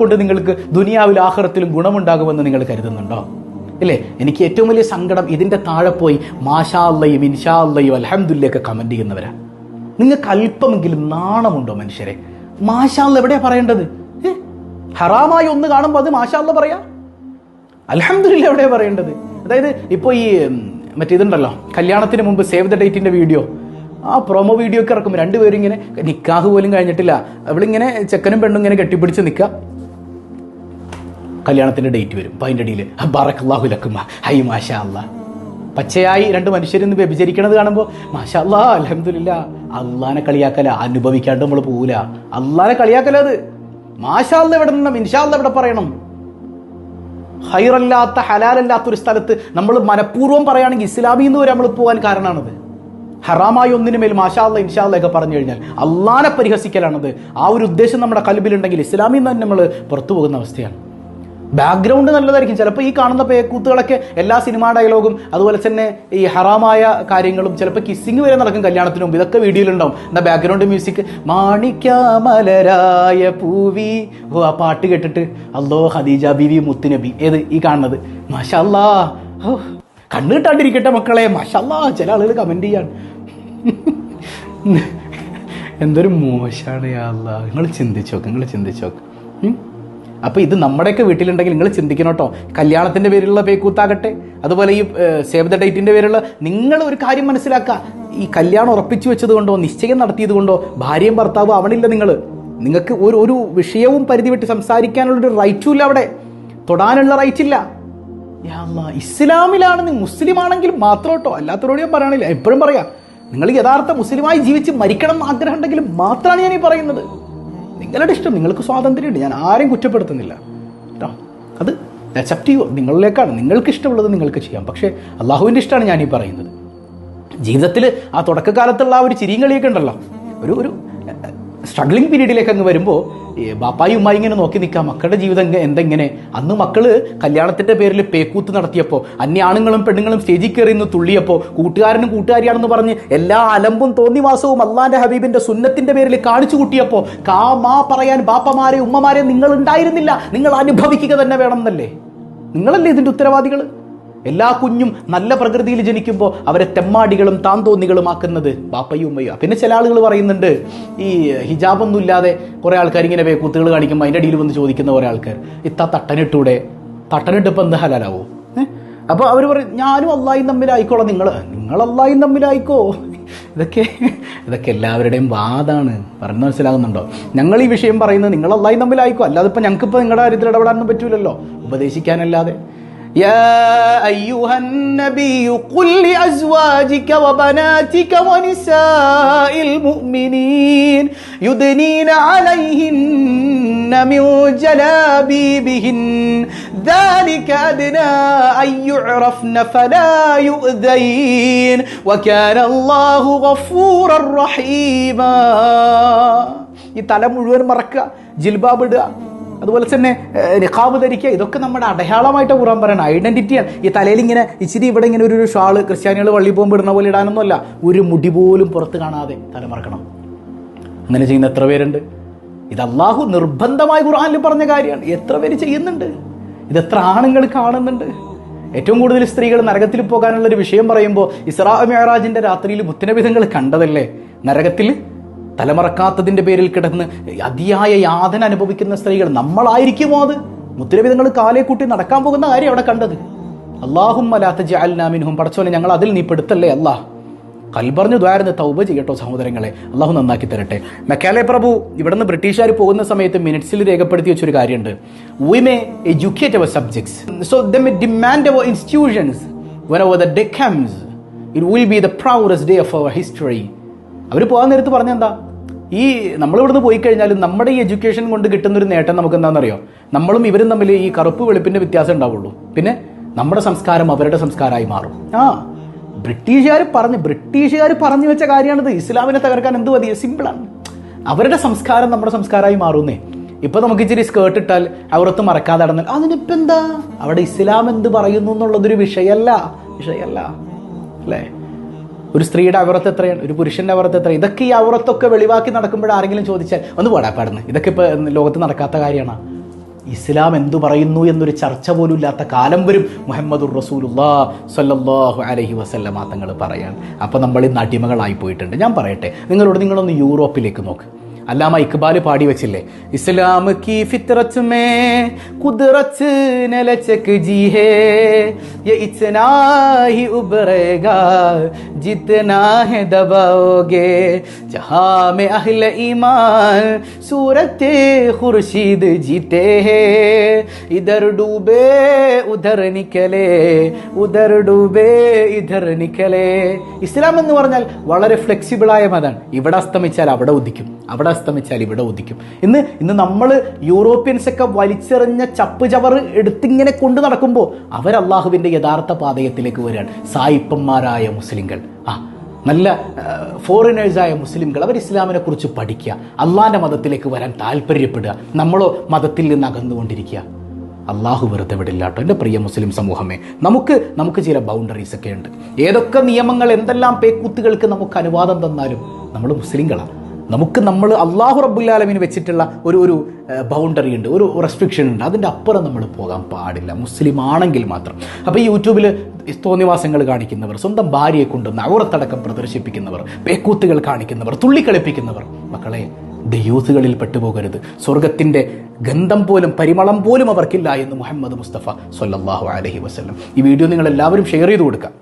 കൊണ്ട് നിങ്ങൾക്ക് ദുനിയാവിൽ ആഖിറത്തിലും ഗുണമുണ്ടാകുമെന്ന് നിങ്ങൾ കരുതുന്നുണ്ടോ? ഇല്ലേ? എനിക്ക് ഏറ്റവും വലിയ സങ്കടം ഇതിൻ്റെ താഴെ പോയി മാഷാ അല്ലയും ഇൻഷാ അല്ലയും അൽഹംദുലില്ലയൊക്കെ കമൻറ്റ് ചെയ്യുന്നവരാ. നിങ്ങൾക്ക് അല്പമെങ്കിലും നാണമുണ്ടോ മനുഷ്യരെ? മാഷാ അല്ല എവിടെയാ പറയേണ്ടത്? ഹറാമായി ഒന്ന് കാണുമ്പോൾ അത് മാഷാ അല്ല പറയാ, അൽഹംദുലില്ല എവിടെയാ പറയേണ്ടത്? അതായത് ഇപ്പോൾ ഈ മറ്റേതുണ്ടല്ലോ, കല്യാണത്തിന് മുമ്പ് സേവ് ദ ഡേറ്റിൻ്റെ വീഡിയോ, ആ പ്രൊമോ വീഡിയോ ഒക്കെ ഇറക്കും. രണ്ടുപേരും ഇങ്ങനെ നിക്കാഹ് പോലും കഴിഞ്ഞിട്ടില്ല, അവളിങ്ങനെ ചെക്കനും പെണ്ണും ഇങ്ങനെ കെട്ടിപ്പിടിച്ച് നിൽക്കുക, കല്യാണത്തിൻ്റെ ഡേറ്റ് വരും. അപ്പം അതിൻ്റെ ഇടയിൽ ബറക്കല്ലാഹു ലക്കും ഹൈ മാഷാ അല്ലാ, പച്ചയായി രണ്ട് മനുഷ്യരിന്ന് വ്യഭിചരിക്കണത് കാണുമ്പോൾ മാഷാ അല്ലാ അൽഹംദുലില്ലാ. അള്ളാനെ കളിയാക്കല, അനുഭവിക്കാണ്ട് നമ്മൾ പോവില്ല. അള്ളാനെ കളിയാക്കല. അത് മാഷാ അല്ലാ എവിടെ നിന്നും ഇൻഷാ അല്ലാ എവിടെ പറയണം? ഹൈറല്ലാത്ത ഹലാലല്ലാത്തൊരു സ്ഥലത്ത് നമ്മൾ മനഃപൂർവ്വം പറയുകയാണെങ്കിൽ ഇസ്ലാമിൽ നിന്ന് വരെ നമ്മൾ പോകാൻ കാരണമാണത്. ഹറാമായ ഒന്നിനു മേൽ മാഷാ അല്ലാ ഇൻഷാ അല്ലാ ഒക്കെ പറഞ്ഞു കഴിഞ്ഞാൽ അള്ളാനെ പരിഹസിക്കലാണത്. ആ ഒരു ഉദ്ദേശം നമ്മുടെ കൽബിലുണ്ടെങ്കിൽ ഇസ്ലാമിൽ നിന്ന് തന്നെ നമ്മൾ പുറത്തു പോകുന്ന അവസ്ഥയാണ്. ബാക്ക്ഗ്രൗണ്ട് നല്ലതായിരിക്കും. ചിലപ്പോൾ ഈ കാണുന്ന പേക്കൂത്തുകളൊക്കെ എല്ലാ സിനിമാ ഡയലോഗും അതുപോലെ തന്നെ ഈ ഹറാമായ കാര്യങ്ങളും ചിലപ്പോൾ കിസ്സിങ് വരെ നടക്കും കല്യാണത്തിന് മുമ്പ്. ഇതൊക്കെ വീഡിയോയിലുണ്ടാവും. എന്നാൽ ബാക്ക്ഗ്രൗണ്ട് മ്യൂസിക് മാണിക്യമലരായ പൂവി, ഓ ആ പാട്ട് കേട്ടിട്ട് അല്ലോ ഖദീജ ബീവി മുത്തുനബി, ഏത് ഈ കാണുന്നത് മാഷാ അല്ലാ, ഓ കണ്ണു കിട്ടാണ്ടിരിക്കട്ടെ മക്കളെ മാഷാ അല്ലാ. ചില ആളുകൾ കമൻറ്റ് ചെയ്യാണ്, എന്തൊരു മോശമാണ് യാ അല്ലാ. നിങ്ങൾ ചിന്തിച്ചോക്ക്. അപ്പോൾ ഇത് നമ്മുടെയൊക്കെ വീട്ടിലുണ്ടെങ്കിൽ നിങ്ങൾ ചിന്തിക്കണം കേട്ടോ. കല്യാണത്തിൻ്റെ പേരിലുള്ള പേക്കൂത്താകട്ടെ, അതുപോലെ ഈ സേവ് ദ ഡേറ്റിൻ്റെ പേരിലുള്ള, നിങ്ങൾ ഒരു കാര്യം മനസ്സിലാക്കുക. ഈ കല്യാണം ഉറപ്പിച്ചു വെച്ചത് കൊണ്ടോ നിശ്ചയം നടത്തിയത് കൊണ്ടോ ഭാര്യയും ഭർത്താവും ആവണില്ല. നിങ്ങൾക്ക് ഒരു വിഷയവും പരിധി വിട്ട് സംസാരിക്കാനുള്ളൊരു റൈറ്റും ഇല്ല, അവിടെ തൊടാനുള്ള റൈറ്റ് ഇല്ല. യാ അല്ലാ, ഇസ്ലാമിലാണ് നിങ്ങൾ മുസ്ലിം ആണെങ്കിൽ മാത്രം കേട്ടോ, അല്ലാത്തവരോട് ഞാൻ പറയണില്ല. എപ്പോഴും പറയാം, നിങ്ങൾ യഥാർത്ഥ മുസ്ലിമായി ജീവിച്ച് മരിക്കണം എന്ന് ആഗ്രഹം ഉണ്ടെങ്കിൽ മാത്രമാണ് ഞാൻ ഈ പറയുന്നത്. നിങ്ങളുടെ ഇഷ്ടം, നിങ്ങൾക്ക് സ്വാതന്ത്ര്യമുണ്ട്, ഞാൻ ആരെയും കുറ്റപ്പെടുത്തുന്നില്ല കേട്ടോ. അത് അക്സെപ്റ്റ് ചെയ്യുമോ നിങ്ങളിലേക്കാണ്. നിങ്ങൾക്ക് ഇഷ്ടമുള്ളത് നിങ്ങൾക്ക് ചെയ്യാം. പക്ഷേ അള്ളാഹുവിൻ്റെ ഇഷ്ടമാണ് ഞാനീ പറയുന്നത്. ജീവിതത്തിൽ ആ തുടക്കകാലത്തുള്ള ആ ഒരു ചിരിയും കളിയൊക്കെ ഉണ്ടല്ലോ, ഒരു സ്ട്രഗ്ലിംഗ് പീരീഡിലേക്ക് അങ്ങ് വരുമ്പോൾ ബാപ്പായും ഉമ്മായി ഇങ്ങനെ നോക്കി നിൽക്കാം, മക്കളുടെ ജീവിതം എന്തെങ്ങനെ. അന്ന് മക്കള് കല്യാണത്തിൻ്റെ പേരിൽ പേക്കൂത്ത് നടത്തിയപ്പോൾ, അന്യാണുങ്ങളും പെണ്ണുങ്ങളും സ്റ്റേജിൽ കയറി നിന്ന് തുള്ളിയപ്പോൾ, കൂട്ടുകാരനും കൂട്ടുകാരിയാണെന്ന് പറഞ്ഞ് എല്ലാ അലമ്പും തോന്നിവാസവും അള്ളാന്റെ ഹബീബിന്റെ സുന്നത്തിന്റെ പേരിൽ കാണിച്ചു കൂട്ടിയപ്പോൾ കാമാ പറയാൻ ബാപ്പമാരെ ഉമ്മമാരെ നിങ്ങൾ ഉണ്ടായിരുന്നില്ല. നിങ്ങൾ അനുഭവിക്കുക തന്നെ വേണം എന്നല്ലേ? നിങ്ങളല്ലേ ഇതിൻ്റെ ഉത്തരവാദികൾ? എല്ലാ കുഞ്ഞും നല്ല പ്രകൃതിയിൽ ജനിക്കുമ്പോൾ അവരെ തെമ്മാടികളും താന്തോന്നികളുമാക്കുന്നത് ബാപ്പയും ഉമ്മയും. പിന്നെ ചില ആളുകൾ പറയുന്നുണ്ട്, ഈ ഹിജാബൊന്നും ഇല്ലാതെ കുറേ ആൾക്കാർ ഇങ്ങനെ കൂത്തുകൾ കാണിക്കുമ്പോൾ അതിൻ്റെ അടിയിൽ വന്ന് ചോദിക്കുന്ന കുറേ ആൾക്കാർ, ഇത്താ തട്ടനിട്ടൂടെ, തട്ടനിട്ടിപ്പോൾ എന്ത് ഹലാലാവോ? അപ്പോൾ അവർ പറയും, ഞാനും അള്ളായും തമ്മിലായിക്കോളാം, നിങ്ങൾ അള്ളായും തമ്മിലായിക്കോ. ഇതൊക്കെ എല്ലാവരുടെയും വാദമാണ്. പറഞ്ഞ് മനസ്സിലാകുന്നുണ്ടോ? ഞങ്ങൾ ഈ വിഷയം പറയുന്നത് നിങ്ങൾ അള്ളായും തമ്മിലായിക്കോ, അല്ലാതെ ഇപ്പം ഞങ്ങൾക്കിപ്പോൾ നിങ്ങളുടെ കാര്യത്തിൽ ഇടപെടാനൊന്നും പറ്റൂലല്ലോ, ഉപദേശിക്കാനല്ലാതെ. يا أيها النبي قل لأزواجك وبناتك ونساء المؤمنين يدنين عليهن من جلابيبهن ذلك أدنى أن يعرفن فلا يؤذين وكان الله غفورا رحيما. ഈ തല മുഴുവൻ മറക്കുക, ജിൽബാബ് ഇടുക, അതുപോലെ തന്നെ നിഖാബ് ധരിക്കുക, ഇതൊക്കെ നമ്മുടെ അടയാളമായിട്ട് ഖുർആൻ പറയണം, ഐഡന്റിറ്റിയാണ്. ഈ തലയിൽ ഇങ്ങനെ ഇച്ചിരി ഇവിടെ ഇങ്ങനെ ഒരു ഷാള് ക്രിസ്ത്യാനികൾ വള്ളി പോകുമ്പോൾ ഇടുന്ന പോലെ ഇടാനൊന്നുമല്ല, ഒരു മുടി പോലും പുറത്ത് കാണാതെ തലമറക്കണം. അങ്ങനെ ചെയ്യുന്ന എത്ര പേരുണ്ട്? ഇത് അള്ളാഹു നിർബന്ധമായി ഖുർആനിൽ പറഞ്ഞ കാര്യമാണ്. എത്ര പേര് ചെയ്യുന്നുണ്ട്? ഇതെത്ര ആണുങ്ങൾ കാണുന്നുണ്ട്? ഏറ്റവും കൂടുതൽ സ്ത്രീകൾ നരകത്തിൽ പോകാനുള്ളൊരു വിഷയം പറയുമ്പോൾ ഇസ്രാ മിഅ്റാജിന്റെ രാത്രിയിൽ മുത്തനബിതങ്ങൾ കണ്ടതല്ലേ നരകത്തിൽ തലമറക്കാത്തതിൻ്റെ പേരിൽ കിടന്ന് അതിയായ യാതന അനുഭവിക്കുന്ന സ്ത്രീകൾ. നമ്മളായിരിക്കുമോ അത്? മുത്തനബിതങ്ങൾ കാലേ കൂട്ടി നടക്കാൻ പോകുന്ന കാര്യം അവിടെ കണ്ടത്. അല്ലാഹുമ്മ ലാ തജ്അൽനാ മിൻഹും, പടച്ചോനെ ഞങ്ങൾ അതിൽ നീ പെടുത്തല്ലേ അല്ലാഹ്. കൽബറിഞ്ഞ് ദ്വാരന്ന് തൗബ ചെയ്യട്ടോ സഹോദരങ്ങളെ, അള്ളാഹു നന്നാക്കി തരട്ടെ. മെക്കാലെ പ്രഭു ഇവിടുന്ന് ബ്രിട്ടീഷുകാർ പോകുന്ന സമയത്ത് മിനിറ്റ്സിൽ രേഖപ്പെടുത്തി വെച്ചൊരു കാര്യമുണ്ട്, we may educate our subjects so they may demand our institutions whenever the day comes it will be the proudest day of our history. അവർ പോകാൻ നേരത്ത് പറഞ്ഞെന്താ, ഈ നമ്മളിവിടുന്ന് പോയി കഴിഞ്ഞാൽ നമ്മുടെ ഈ എഡ്യൂക്കേഷൻ കൊണ്ട് കിട്ടുന്നൊരു നേട്ടം നമുക്ക് എന്താണെന്നറിയോ? നമ്മളും ഇവരും തമ്മിൽ ഈ കറുപ്പ് വെളുപ്പിൻ്റെ വ്യത്യാസം ഉണ്ടാവുള്ളൂ. പിന്നെ നമ്മുടെ സംസ്കാരം അവരുടെ സംസ്കാരമായി മാറും. ബ്രിട്ടീഷുകാർ പറഞ്ഞു വെച്ച കാര്യമാണിത്. ഇസ്ലാമിനെ തകർക്കാൻ എന്ത് മതി? സിമ്പിളാണ്. അവരുടെ സംസ്കാരം നമ്മുടെ സംസ്കാരമായി മാറുന്നേ. ഇപ്പം നമുക്ക് ഇച്ചിരി സ്കേർട്ട് ഇട്ടാൽ അവരൊത്ത് മറക്കാതെ നടന്നാൽ അതിനിപ്പോൾ എന്താ? അവിടെ ഇസ്ലാം എന്ത് പറയുന്നു എന്നുള്ളതൊരു വിഷയമല്ല അല്ലേ? ഒരു സ്ത്രീയുടെ അവറത്ത് എത്രയാണ്, ഒരു പുരുഷൻ്റെ അവറത്ത് എത്രയാണ്? ഇതൊക്കെ ഈ അവറത്തൊക്കെ വെളിവാക്കി നടക്കുമ്പോൾ ആരെങ്കിലും ചോദിച്ചാൽ ഒന്ന് പാടാപ്പാടുന്നു, ഇതൊക്കെ ഇപ്പോൾ ലോകത്ത് നടക്കാത്ത കാര്യമാണ്. ഇസ്ലാം എന്തു പറയുന്നു എന്നൊരു ചർച്ച പോലും ഇല്ലാത്ത കാലം വരും. മുഹമ്മദുർ റസൂലുള്ളാഹി സ്വല്ലല്ലാഹു അലൈഹി വസല്ലമ തങ്ങൾ പറയാൻ. അപ്പോൾ നമ്മൾ ഇന്ന് അടിമകളായി പോയിട്ടുണ്ട്. ഞാൻ പറയട്ടെ നിങ്ങളൊന്ന് യൂറോപ്പിലേക്ക് നോക്ക്. അല്ലാമ ഇക്ബാൽ പാടി വെച്ചില്ലേ, ഇസ്ലാം കി ഫിത്രത്ത് മേ ഖുദ്റത്ത് ന ലചക് ജി ഹേ യെ ഇത്നാ ഹി ഉബറേഗാ ജിतना है दबाओगे जहां में अहले ईमान सूरत खुर्शीद जीते हैं इधर डूबे उधर निकले उधर डूबे इधर निकले. ഇസ്ലാം എന്ന് പറഞ്ഞാൽ വളരെ ഫ്ലെക്സിബിളായ മതമാണ്. ഇവിടെ അസ്തമിച്ചാൽ അവിടെ ഉദിക്കും, അവിടെ അസ്തമിച്ചാൽ ഇവിടെ ഉദിക്കും. ഇന്ന് നമ്മൾ യൂറോപ്യൻസൊക്കെ വലിച്ചെറിഞ്ഞ ചപ്പ് ചവറ് എടുത്തിങ്ങനെ കൊണ്ട് നടക്കുമ്പോൾ അവർ അള്ളാഹുവിൻ്റെ യഥാർത്ഥ പാതയത്തിലേക്ക് വരികയാണ്. സായിപ്പന്മാരായ മുസ്ലിങ്ങൾ, നല്ല ഫോറിനേഴ്സായ മുസ്ലിംകൾ, അവർ ഇസ്ലാമിനെ കുറിച്ച് പഠിക്കുക, അള്ളാഹിൻ്റെ മതത്തിലേക്ക് വരാൻ താല്പര്യപ്പെടുക. നമ്മളോ മതത്തിൽ നിന്ന് അകന്നുകൊണ്ടിരിക്കുക. അള്ളാഹു വെറുതെ വിടില്ല കേട്ടോ എൻ്റെ പ്രിയ മുസ്ലിം സമൂഹമേ. നമുക്ക് ചില ബൗണ്ടറീസ് ഒക്കെ ഉണ്ട്. ഏതൊക്കെ നിയമങ്ങൾ, എന്തെല്ലാം പേക്കൂത്തുകൾക്ക് നമുക്ക് അനുവാദം തന്നാലും നമ്മൾ മുസ്ലിങ്ങളാണ്. നമ്മൾ അള്ളാഹു റബ്ബുൽ ആലമീൻ വെച്ചിട്ടുള്ള ഒരു ബൗണ്ടറി ഉണ്ട്, ഒരു റെസ്ട്രിക്ഷൻ ഉണ്ട്. അതിൻ്റെ അപ്പുറം നമ്മൾ പോകാൻ പാടില്ല, മുസ്ലിം ആണെങ്കിൽ മാത്രം. അപ്പോൾ ഈ യൂട്യൂബിൽ തോന്നിവാസങ്ങൾ കാണിക്കുന്നവർ, സ്വന്തം ഭാര്യയെ കൊണ്ടുവന്ന് ഔറത്തടക്കം പ്രദർശിപ്പിക്കുന്നവർ, പേക്കൂത്തുകൾ കാണിക്കുന്നവർ, തുള്ളിക്കളിപ്പിക്കുന്നവർ, മക്കളെ ദയൂസുകളിൽ പെട്ടുപോകരുത്. സ്വർഗത്തിൻ്റെ ഗന്ധം പോലും പരിമളം പോലും അവർക്കില്ല എന്ന് മുഹമ്മദ് മുസ്തഫ സ്വല്ലല്ലാഹു അലൈഹി വസല്ലം. ഈ വീഡിയോ നിങ്ങൾ എല്ലാവരും ഷെയർ ചെയ്ത് കൊടുക്കുക.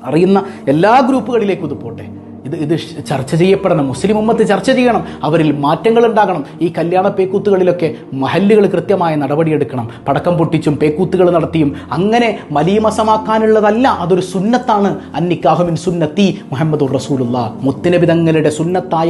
അറിയുന്ന എല്ലാ ഗ്രൂപ്പുകളിലേക്കും ഇത് പോട്ടെ. ഇത് ചർച്ച ചെയ്യപ്പെടണം. മുസ്ലിം ഉമ്മത്ത് ചർച്ച ചെയ്യണം. അവരിൽ മാറ്റങ്ങൾ ഉണ്ടാകണം. ഈ കല്യാണ പേക്കൂത്തുകളിലൊക്കെ മഹല്ലുകൾ കൃത്യമായ നടപടിയെടുക്കണം. പടക്കം പൊട്ടിച്ചും പേക്കൂത്തുകൾ നടത്തിയും അങ്ങനെ മലീമസമാക്കാനുള്ളതല്ല, അതൊരു സുന്നത്താണ്. അന്നിക്കാഹു മിൻ സുന്നത്തി മുഹമ്മദുർ റസൂലുള്ളാഹ്. മുത്തുനബി തങ്ങളുടെ സുന്നത്തായ